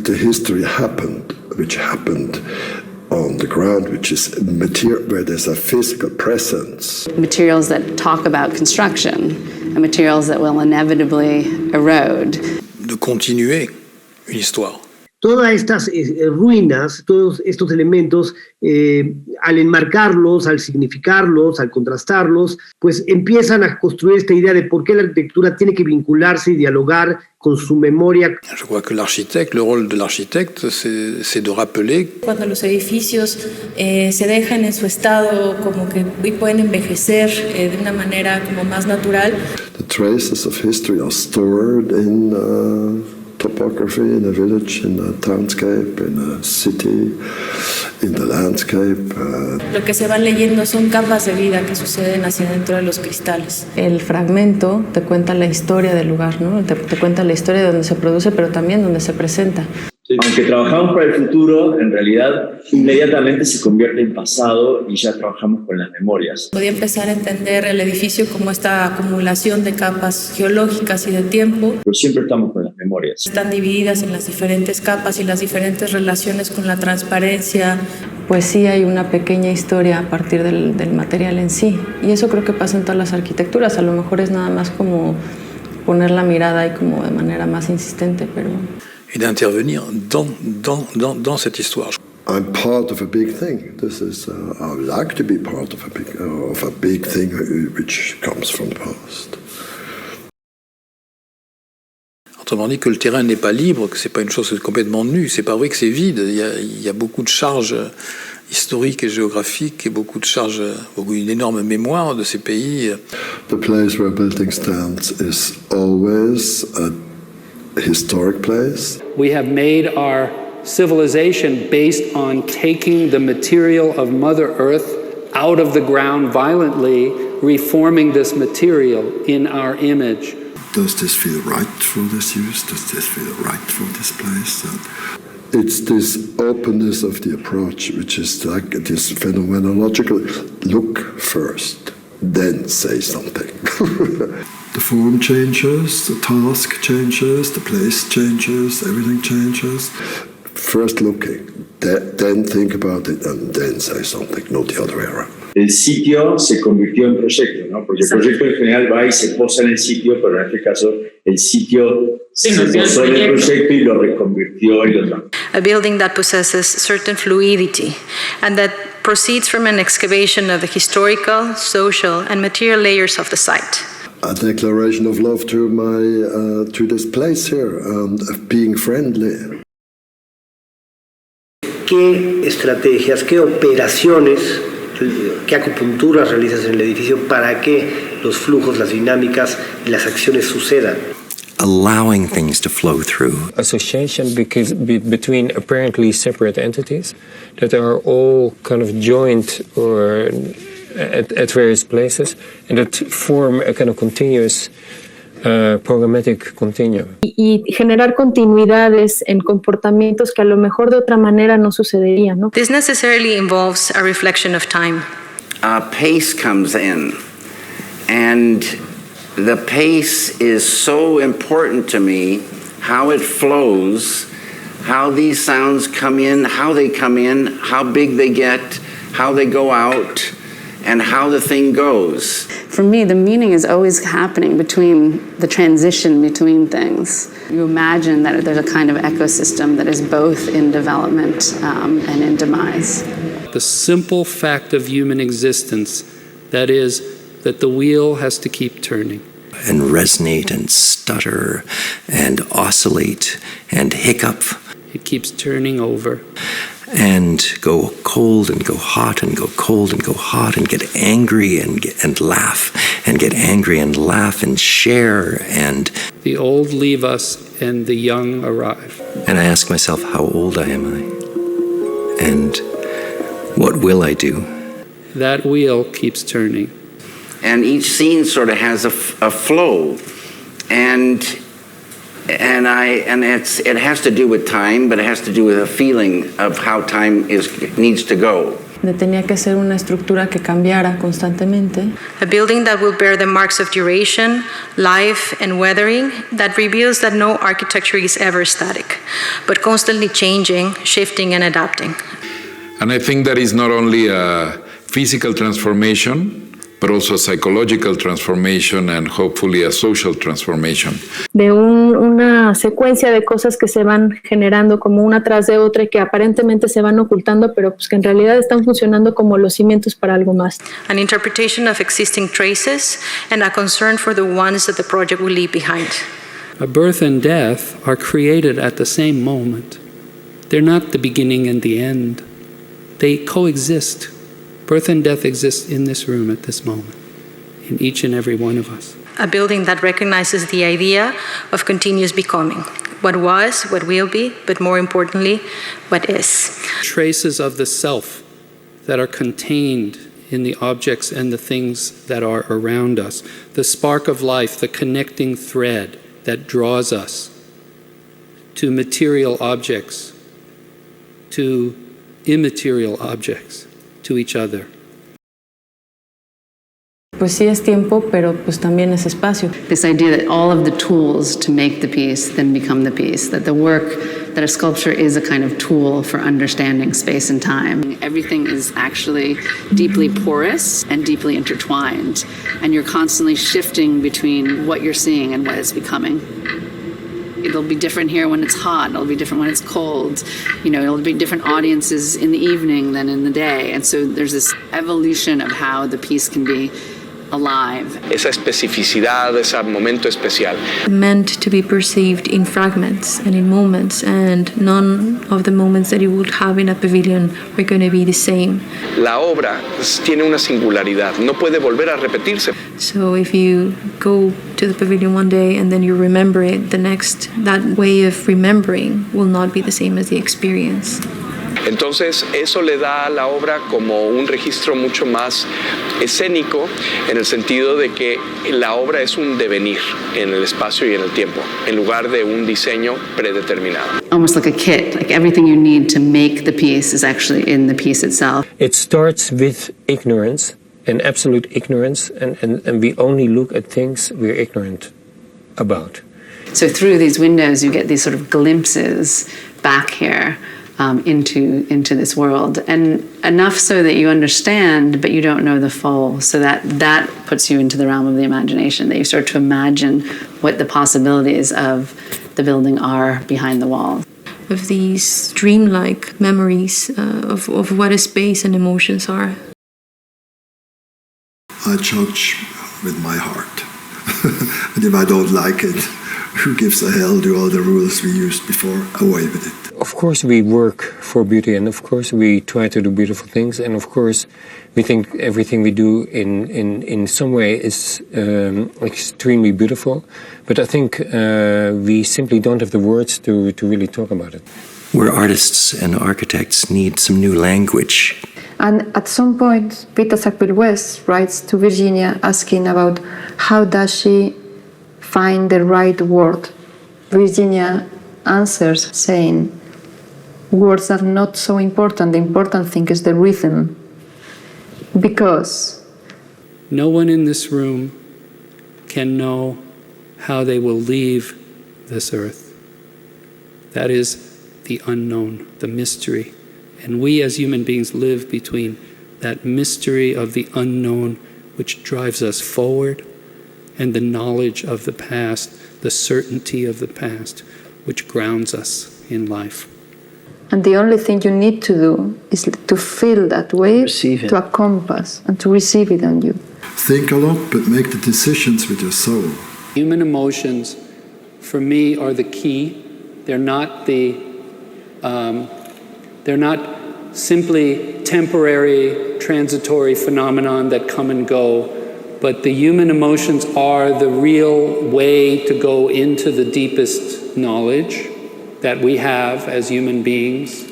the history which happened on the ground, which is material where there's a physical presence. Materials that talk about construction and materials that will inevitably erode. De continuer une histoire. Todas estas ruinas, todos estos elementos, al enmarcarlos, al significarlos, al contrastarlos, pues empiezan a construir esta idea de por qué la arquitectura tiene que vincularse y dialogar con su memoria. Je crois que le rôle de l'architecte, c'est de rappeler. Cuando los edificios se dejan en su estado, como que pueden envejecer de una manera como más natural. The traces of history are stored in topography, in a village, in a townscape, in a city, in the landscape. Lo que se van leyendo son capas de vida que suceden hacia dentro de los cristales. El fragmento te cuenta la historia del lugar, ¿no? Te cuenta la historia de donde se produce, pero también donde se presenta. Aunque trabajamos para el futuro, en realidad inmediatamente se convierte en pasado y ya trabajamos con las memorias. Podía empezar a entender el edificio como esta acumulación de capas geológicas y de tiempo. Pero siempre estamos con las memorias. Están divididas en las diferentes capas y las diferentes relaciones con la transparencia. Pues sí hay una pequeña historia a partir del material en sí. Y eso creo que pasa en todas las arquitecturas. A lo mejor es nada más como poner la mirada ahí como de manera más insistente, pero... Et d'intervenir dans cette histoire. I'm part of a big thing. This is, I would like to be part of a big thing which comes from the past. Autrement dit, que le terrain n'est pas libre, que c'est pas une chose complètement nue. C'est pas vrai que c'est vide. Il y a beaucoup de charges historiques et géographiques et beaucoup de charges, une énorme mémoire de ces pays. The place where a building stands is always a historic place. We have made our civilization based on taking the material of Mother Earth out of the ground violently, reforming this material in our image. Does this feel right for this use? Does this feel right for this place? It's this openness of the approach, which is like this phenomenological look first, then say something. The form changes, the task changes, the place changes, everything changes. First looking, then think about it, and then say something, not the other way around. El sitio se convirtió en proyecto, ¿no? Porque el proyecto en general va y se posa en el sitio, pero en este caso el sitio se posó en el proyecto y lo reconvirtió y lo transformó. A building that possesses certain fluidity and that proceeds from an excavation of the historical, social, and material layers of the site. A declaration of love to this place here, and of being friendly. ¿Qué estrategias, qué operaciones, qué acupunturas realizas en el edificio para que los flujos, las dinámicas y las acciones sucedan? Allowing things to flow through. Association between apparently separate entities that are all kind of joined or at various places and that form a kind of continuous programmatic continuum. Y generar continuidades en comportamientos que a lo mejor de otra manera no sucederían, ¿no? This necessarily involves a reflection of time. Pace comes in, and the pace is so important to me, how it flows, how these sounds come in, how how big they get, how they go out, and how the thing goes. For me, the meaning is always happening between the transition between things. You imagine that there's a kind of ecosystem that is both in development and in demise. The simple fact of human existence, that is, that the wheel has to keep turning. And resonate and stutter and oscillate and hiccup. It keeps turning over. And go cold and go hot and go cold and go hot and get angry and laugh and get angry and laugh and share and... The old leave us and the young arrive. And I ask myself, how old am I? And what will I do? That wheel keeps turning. And each scene sort of has a flow. And it has to do with time, but it has to do with a feeling of how time needs to go. tenía que ser una estructura que cambiara constantemente. A building that will bear the marks of duration, life, and weathering, that reveals that no architecture is ever static, but constantly changing, shifting, and adapting. And I think that is not only a physical transformation, but also a psychological transformation and hopefully a social transformation. De una secuencia de cosas que se van generando como una tras de otra y que aparentemente se van ocultando, pero pues que en realidad están funcionando como los cimientos para algo más. An interpretation of existing traces and a concern for the ones that the project will leave behind. A birth and death are created at the same moment. They're not the beginning and the end. They coexist. Birth and death exist in this room at this moment, in each and every one of us. A building that recognizes the idea of continuous becoming. What was, what will be, but more importantly, what is. Traces of the self that are contained in the objects and the things that are around us. The spark of life, the connecting thread that draws us to material objects, to immaterial objects, to each other. Pues sí es tiempo, pero pues también es espacio. This idea that all of the tools to make the piece then become the piece, that the work, that a sculpture is a kind of tool for understanding space and time. Everything is actually deeply porous and deeply intertwined, and you're constantly shifting between what you're seeing and what it's becoming. It'll be different here when it's hot, it'll be different when it's cold. You know, it'll be different audiences in the evening than in the day. And so there's this evolution of how the piece can be alive. Esa especificidad, ese momento especial. Meant to be perceived in fragments and in moments, and none of the moments that you would have in a pavilion are going to be the same. La obra tiene una singularidad, no puede volver a repetirse. So if you go to the pavilion one day and then you remember it, the next, that way of remembering will not be the same as the experience. Entonces, eso le da a la obra como un registro mucho más escénico, en el sentido de que la obra es un devenir en el espacio y en el tiempo, en lugar de un diseño predeterminado. Almost like a kit, like everything you need to make the piece is actually in the piece itself. It starts with ignorance, and absolute ignorance, and we only look at things we're ignorant about. So through these windows, you get these sort of glimpses back here. Into this world, and enough so that you understand, but you don't know the full. So that puts you into the realm of the imagination, that you start to imagine what the possibilities of the building are behind the walls. Of these dreamlike memories of what a space and emotions are. I judge with my heart. And if I don't like it, who gives a hell? Do all the rules we used before away with it. Of course we work for beauty, and of course we try to do beautiful things, and of course we think everything we do in some way is extremely beautiful, but I think we simply don't have the words to really talk about it. Where artists and architects need some new language. And at some point, Rita Sackville-West writes to Virginia asking about how does she find the right word. Virginia answers saying, words are not so important, the important thing is the rhythm. Because no one in this room can know how they will leave this earth. That is the unknown, the mystery. And we as human beings live between that mystery of the unknown, which drives us forward, and the knowledge of the past, the certainty of the past, which grounds us in life. And the only thing you need to do is to feel that wave, to a compass, and to receive it on you. Think a lot, but make the decisions with your soul. Human emotions, for me, are the key. They're not simply temporary, transitory phenomenon that come and go, but the human emotions are the real way to go into the deepest knowledge that we have as human beings.